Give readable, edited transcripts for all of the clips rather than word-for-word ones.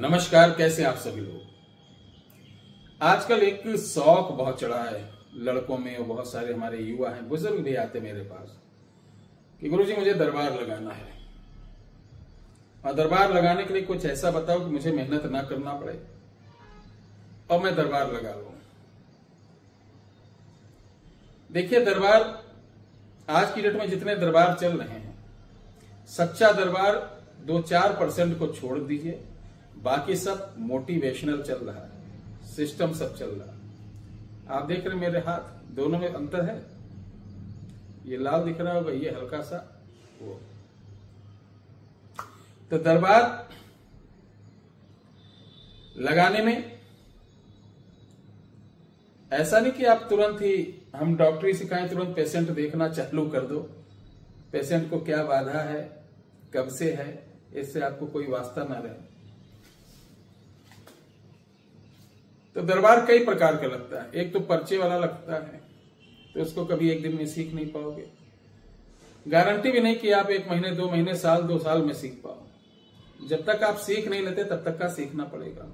नमस्कार, कैसे आप सभी लोग। आजकल एक शौक बहुत चढ़ा है लड़कों में और बहुत सारे हमारे युवा हैं, बुजुर्ग भी आते मेरे पास कि गुरुजी मुझे दरबार लगाना है और दरबार लगाने के लिए कुछ ऐसा बताओ कि मुझे मेहनत ना करना पड़े और मैं दरबार लगा लूं। देखिए, दरबार आज की डेट में जितने दरबार चल रहे हैं, सच्चा दरबार 2-4% को छोड़ दीजिए, बाकी सब मोटिवेशनल चल रहा है, सिस्टम सब चल रहा है। आप देख रहे मेरे हाथ, दोनों में अंतर है। ये लाल दिख रहा होगा, ये हल्का सा वो। तो दरबार लगाने में ऐसा नहीं कि आप तुरंत ही हम डॉक्टरी सिखाएं, तुरंत पेशेंट देखना चालू कर दो। पेशेंट को क्या बाधा है, कब से है, इससे आपको कोई वास्ता ना रहे। तो दरबार कई प्रकार का लगता है। एक तो पर्चे वाला लगता है, तो उसको कभी एक दिन में सीख नहीं पाओगे। गारंटी भी नहीं कि आप 1 महीने, 2 महीने, साल, 2 साल में सीख पाओ। जब तक आप सीख नहीं लेते तब तक का सीखना पड़ेगा।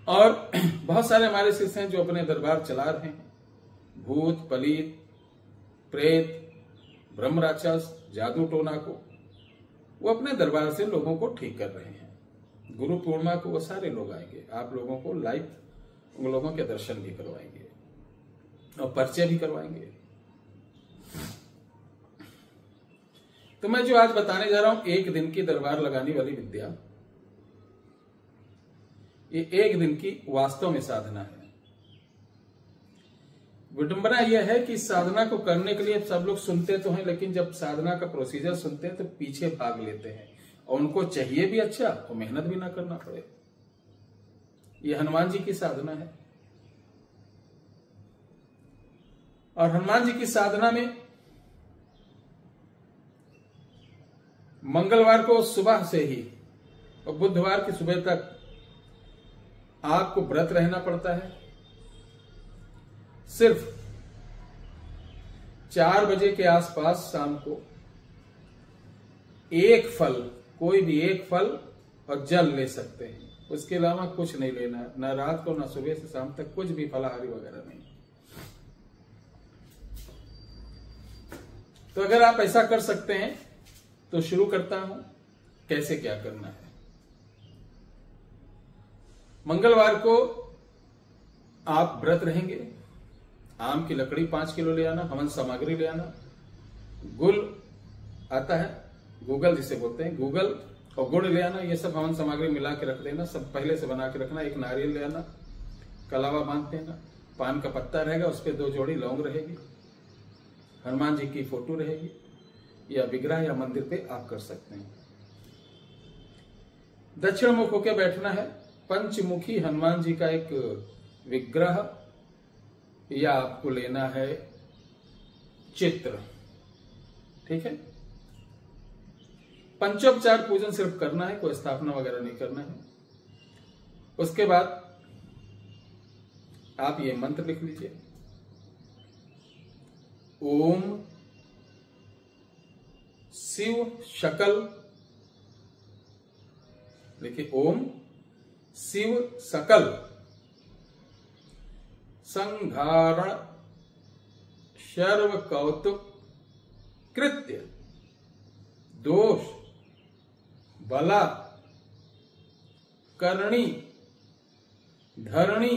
और बहुत सारे हमारे शिष्य हैं जो अपने दरबार चला रहे हैं। भूत, पलीत, प्रेत, ब्रह्म राक्षस, जादू टोना को वो अपने दरबार से लोगों को ठीक कर रहे हैं। गुरु पूर्णिमा को वो सारे लोग आएंगे, आप लोगों को लाइव उन लोगों के दर्शन भी करवाएंगे और पर्चे भी करवाएंगे। तो मैं जो आज बताने जा रहा हूं, 1 दिन की दरबार लगाने वाली विद्या, ये 1 दिन की वास्तव में साधना है। विडंबना यह है कि साधना को करने के लिए सब लोग सुनते तो हैं, लेकिन जब साधना का प्रोसीजर सुनते हैं तो पीछे भाग लेते हैं और उनको चाहिए भी अच्छा और मेहनत भी ना करना पड़े। यह हनुमान जी की साधना है। और हनुमान जी की साधना में मंगलवार को सुबह से ही और बुधवार की सुबह तक आपको व्रत रहना पड़ता है। सिर्फ 4 बजे के आसपास शाम को एक फल, कोई भी एक फल और जल ले सकते हैं। उसके अलावा कुछ नहीं लेना, ना रात को ना सुबह से शाम तक कुछ भी फलाहारी वगैरह नहीं। तो अगर आप ऐसा कर सकते हैं तो शुरू करता हूं कैसे क्या करना है। मंगलवार को आप व्रत रहेंगे। आम की लकड़ी 5 किलो ले आना, हवन सामग्री ले आना, गुल आता है, गूगल जिसे बोलते हैं, गूगल और गुड़ ले आना। ये सब हवन सामग्री मिला के रख देना, सब पहले से बना के रखना। एक नारियल ले आना, कलावा बांध देना, पान का पत्ता रहेगा, उस पर 2 जोड़ी लौंग रहेगी, हनुमान जी की फोटो रहेगी, या विग्रह या मंदिर पे आप कर सकते हैं। दक्षिण मुख होकर बैठना है। पंचमुखी हनुमान जी का एक विग्रह या आपको लेना है चित्र, ठीक है। पंचोपचार पूजन सिर्फ करना है, कोई स्थापना वगैरह नहीं करना है। उसके बाद आप ये मंत्र लिख लीजिए, ओम शिव शकल, देखिए ओम शिव सकल संघारण सर्व कौतुक कृत्य दोष बला करणी धरणी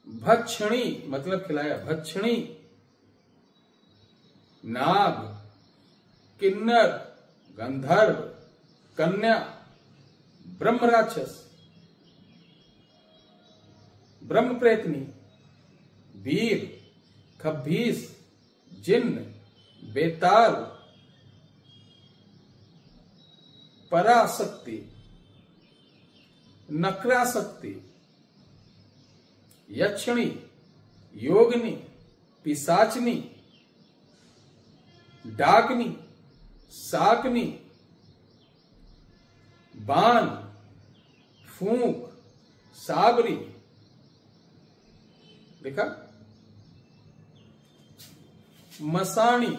भक्षणी, मतलब खिलाया, भक्षणी नाग किन्नर गंधर्व कन्या ब्रह्म राक्षस ब्रह्म प्रेतनी वीर खब्बीस जिन्न बेताल पराशक्ति नक्राशक्ति यक्षिणी योगिनी पिशाचनी डाकनी शाकनी बाण फूंक साबरी, देखा, मसाणी,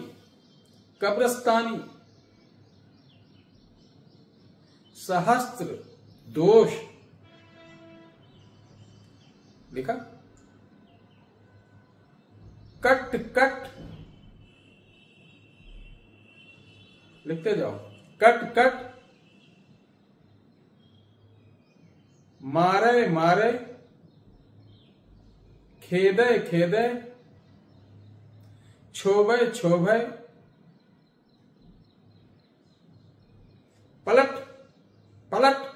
कब्रस्तानी, सहस्त्र दोष लिखा, कट कट लिखते जाओ, कट कट मारे मारे, खेदे खेदे, क्षोभे क्षोभे, पलट पलट,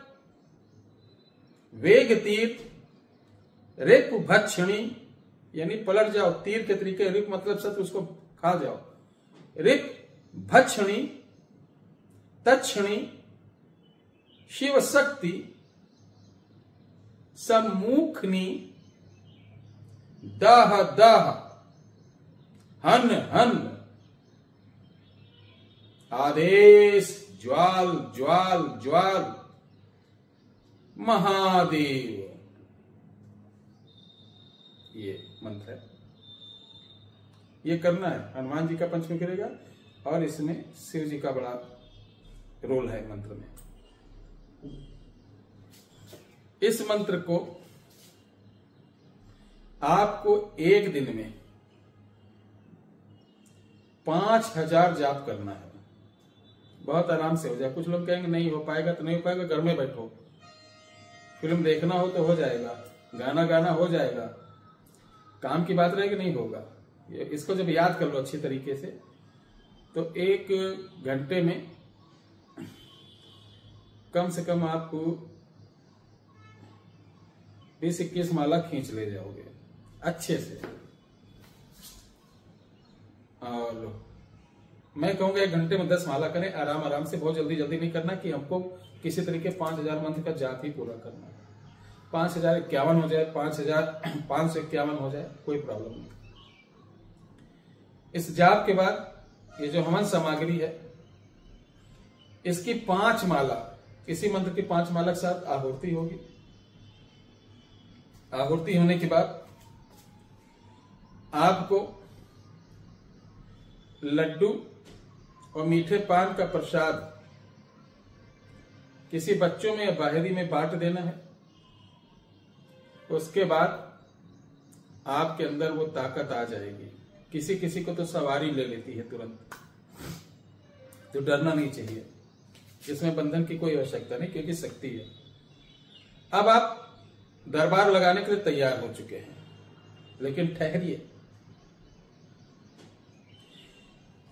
वेग तीर, रिप भक्षणी, यानी पलट जाओ, तीर के तरीके, रिप मतलब शत्रु उसको खा जाओ, रिप भक्षणी, तक्षणी, शिव शक्ति, सम्मुखनी, दाह दाह, हन हन, आदेश, ज्वाल ज्वाल ज्वाल, महादेव। ये मंत्र है, ये करना है। हनुमान जी का पंचमी करेगा और इसमें शिव जी का बड़ा रोल है मंत्र में। इस मंत्र को आपको एक दिन में 5000 जाप करना है। बहुत आराम से हो जाए। कुछ लोग कहेंगे नहीं हो पाएगा, तो नहीं हो पाएगा, घर में बैठो। फिल्म देखना हो तो हो जाएगा, गाना गाना हो जाएगा, काम की बात रहेगी नहीं होगा। इसको जब याद कर लो अच्छी तरीके से तो 1 घंटे में कम से कम आपको 20-21 माला खींच ले जाओगे अच्छे से। और मैं कहूंगा 1 घंटे में 10 माला करें, आराम आराम से, बहुत जल्दी जल्दी नहीं करना कि हमको किसी तरीके 5000 मंत्र का जाप ही पूरा करना है। 5051 हो जाए, 5551 हो जाए, कोई प्रॉब्लम नहीं। इस जाप के बाद ये जो हवन सामग्री है इसकी 5 माला, इसी मंत्र की 5 माला के साथ आहुति होगी। आहुति होने के बाद आपको लड्डू और मीठे पान का प्रसाद किसी बच्चों में या बाहरी में बांट देना है। उसके बाद आपके अंदर वो ताकत आ जाएगी। किसी किसी को तो सवारी ले लेती है तुरंत, तो डरना नहीं चाहिए, इसमें बंधन की कोई आवश्यकता नहीं, क्योंकि शक्ति है। अब आप दरबार लगाने के लिए तैयार हो चुके हैं, लेकिन ठहरिए।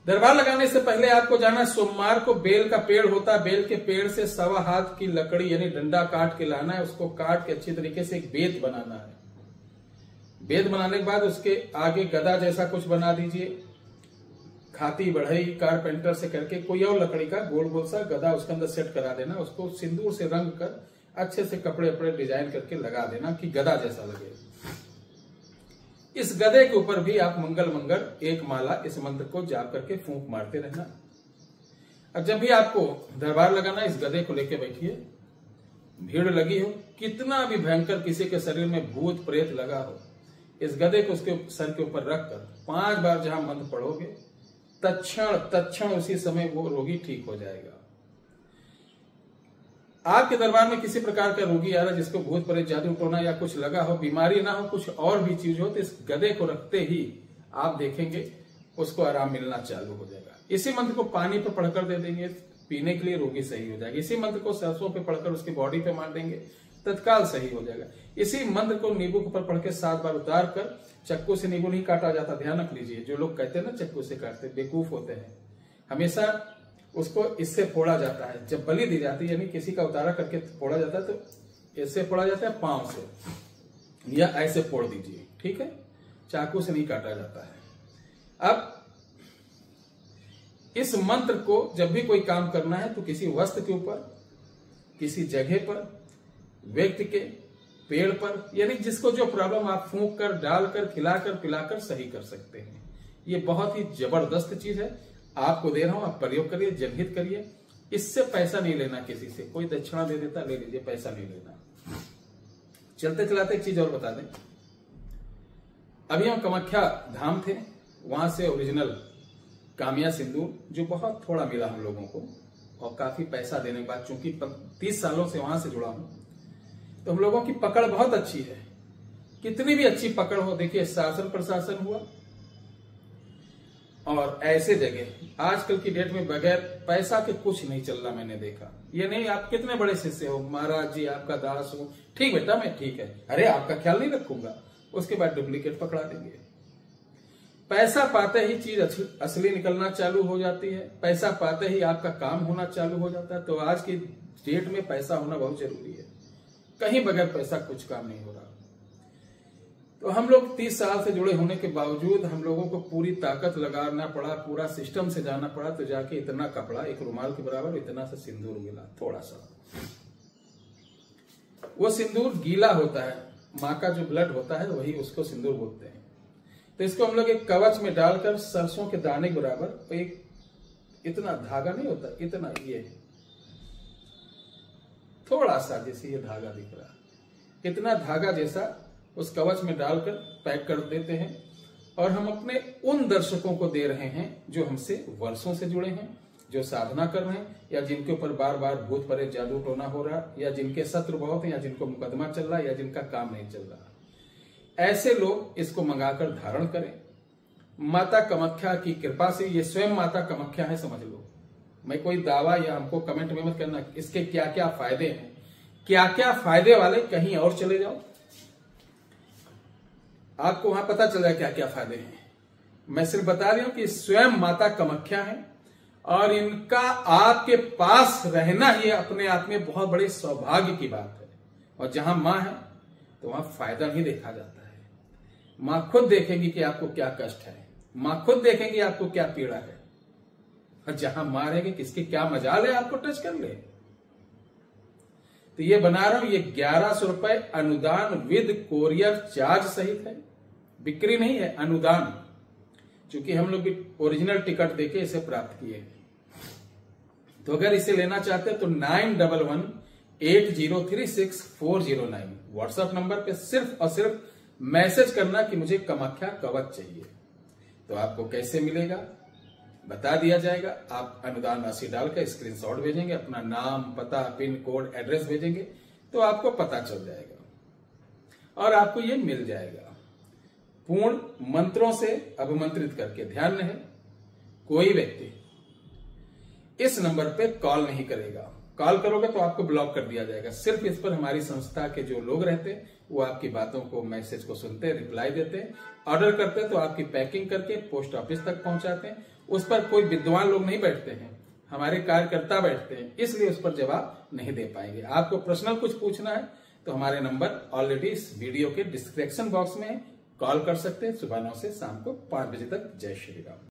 दरबार लगाने से पहले आपको जाना, सोमवार को बेल का पेड़ होता है, बेल के पेड़ से 1.25 हाथ की लकड़ी यानी डंडा काट के लाना है। उसको काट के अच्छी तरीके से एक बेत बनाना है। बेत बनाने के बाद उसके आगे गदा जैसा कुछ बना दीजिए। खाती बढ़ई कारपेंटर से करके कोई और लकड़ी का गोल गोल सा गदा उसके अंदर सेट करा देना। उसको सिंदूर से रंग कर अच्छे से कपड़े अपड़े डिजाइन करके लगा देना कि गदा जैसा लगे। इस गदे के ऊपर भी आप मंगल मंगल 1 माला इस मंत्र को जाप करके फूंक मारते रहना। अब जब भी आपको दरबार लगाना, इस गदे को लेके बैठिए। भीड़ लगी हो, कितना भी भयंकर किसी के शरीर में भूत प्रेत लगा हो, इस गदे को उसके सर के ऊपर रखकर 5 बार जहां मंत्र पढ़ोगे, तत्क्षण उसी समय वो रोगी ठीक हो जाएगा। आपके दरबार में किसी प्रकार का रोगी आ रहा है जिसको भूत प्रेत जादू टोना या कुछ लगा हो, बीमारी ना हो, कुछ और भी चीज हो, तो इस गदे को रखते ही आप देखेंगे उसको आराम मिलना चालू हो जाएगा। इसी मंत्र को पानी पे पढ़कर दे देंगे, पीने के लिए रोगी सही हो जाएगा। इसी मंत्र को सरसों पे पढ़कर उसकी बॉडी पे मार देंगे, तत्काल सही हो जाएगा। इसी मंत्र को नींबू के ऊपर पढ़ के 7 बार उतार कर, चक्कू से नींबू नहीं काटा जाता, ध्यान रख लीजिए। जो लोग कहते हैं ना चक्कू से काटते, बेवकूफ होते हैं। हमेशा उसको इससे फोड़ा जाता है। जब बलि दी जाती है, यानी किसी का उतारा करके फोड़ा जाता है, तो इससे फोड़ा जाता है, पांव से, या ऐसे फोड़ दीजिए, ठीक है। चाकू से नहीं काटा जाता है। अब इस मंत्र को जब भी कोई काम करना है तो किसी वस्त्र के ऊपर, किसी जगह पर, व्यक्ति के, पेड़ पर, यानी जिसको जो प्रॉब्लम आप फूंक कर, डालकर, खिलाकर, पिलाकर सही कर सकते हैं। ये बहुत ही जबरदस्त चीज है, आपको दे रहा हूं, आप प्रयोग करिए, जनहित करिए। इससे पैसा नहीं लेना किसी से, कोई दक्षिणा दे देता ले लीजिए, पैसा नहीं लेना। चलते चलाते एक चीज और बता दें, अभी हम कामाख्या धाम थे, वहां से ओरिजिनल कामिया सिंदूर जो बहुत थोड़ा मिला हम लोगों को, और काफी पैसा देने के बाद, चूंकि 30 सालों से वहां से जुड़ा हूं, तो हम लोगों की पकड़ बहुत अच्छी है। कितनी भी अच्छी पकड़ हो, देखिए शासन प्रशासन हुआ, और ऐसे जगह आजकल की डेट में बगैर पैसा के कुछ नहीं चल रहा। मैंने देखा, ये नहीं आप कितने बड़े शिष्य हो, महाराज जी आपका दास हो, ठीक बेटा मैं ठीक है, अरे आपका ख्याल नहीं रखूंगा, उसके बाद डुप्लीकेट पकड़ा देंगे। पैसा पाते ही चीज असली निकलना चालू हो जाती है, पैसा पाते ही आपका काम होना चालू हो जाता है। तो आज की डेट में पैसा होना बहुत जरूरी है, कहीं बगैर पैसा कुछ काम नहीं हो रहा। तो हम लोग 30 साल से जुड़े होने के बावजूद हम लोगों को पूरी ताकत लगाना पड़ा, पूरा सिस्टम से जाना पड़ा, तो जाके इतना कपड़ा, एक रुमाल के बराबर इतना सा सिंदूर मिला, थोड़ा सा। वो सिंदूर गीला होता है, माँ का जो ब्लड होता है वही उसको सिंदूर बोलते हैं। तो इसको हम लोग एक कवच में डालकर सरसों के दाने के बराबर, एक इतना धागा नहीं होता, इतना ये थोड़ा सा जैसे ये धागा दिख रहा है, इतना धागा जैसा उस कवच में डालकर पैक कर देते हैं। और हम अपने उन दर्शकों को दे रहे हैं जो हमसे वर्षों से जुड़े हैं, जो साधना कर रहे हैं, या जिनके ऊपर बार बार भूत प्रेत जादू टोना हो रहा, या जिनके शत्रु बहुत हैं, या जिनको मुकदमा चल रहा, या जिनका काम नहीं चल रहा। ऐसे लोग इसको मंगाकर धारण करें। माता कामाख्या की कृपा से, ये स्वयं माता कामाख्या है समझ लो। मैं कोई दावा या हमको कमेंट में मत करना इसके क्या क्या फायदे हैं, क्या क्या फायदे वाले, कहीं और चले जाओ आपको वहां पता चल जाए क्या क्या फायदे हैं। मैं सिर्फ बता रही हूं कि स्वयं माता कामाख्या है, और इनका आपके पास रहना ही अपने आप में बहुत बड़े सौभाग्य की बात है। और जहां मां है तो वहां फायदा ही देखा जाता है। मां खुद देखेंगी कि आपको क्या कष्ट है, मां खुद देखेंगी आपको क्या पीड़ा है, और जहां मां रहेगी किसकी क्या मजाल है आपको टच कर ले। तो ये बना रहा हूं, ये 1100 रुपए अनुदान विद कोरियर चार्ज सहित है, बिक्री नहीं है, अनुदान, क्योंकि हम लोग ओरिजिनल टिकट देके इसे प्राप्त किए। तो अगर इसे लेना चाहते हैं तो 91118036 व्हाट्सएप नंबर पे सिर्फ और सिर्फ मैसेज करना कि मुझे कामाख्या कवच चाहिए। तो आपको कैसे मिलेगा बता दिया जाएगा। आप अनुदान राशि डालकर स्क्रीनशॉट भेजेंगे, अपना नाम, पता, पिन कोड, एड्रेस भेजेंगे, तो आपको पता चल जाएगा और आपको ये मिल जाएगा। पूर्ण मंत्रों से अभिमंत्रित करके, ध्यान रहे कोई व्यक्ति इस नंबर पे कॉल नहीं करेगा। कॉल करोगे तो आपको ब्लॉक कर दिया जाएगा। सिर्फ इस पर हमारी संस्था के जो लोग रहते हैं वो आपकी बातों को, मैसेज को सुनते हैं, रिप्लाई देते हैं, ऑर्डर करते हैं तो आपकी पैकिंग करके पोस्ट ऑफिस तक पहुंचाते हैं। उस पर कोई विद्वान लोग नहीं बैठते हैं, हमारे कार्यकर्ता बैठते हैं, इसलिए उस पर जवाब नहीं दे पाएंगे। आपको पर्सनल कुछ पूछना है तो हमारे नंबर ऑलरेडी इस वीडियो के डिस्क्रिप्शन बॉक्स में कॉल कर सकते हैं। सुबह 9 से शाम को 5 बजे तक। जय श्री राम।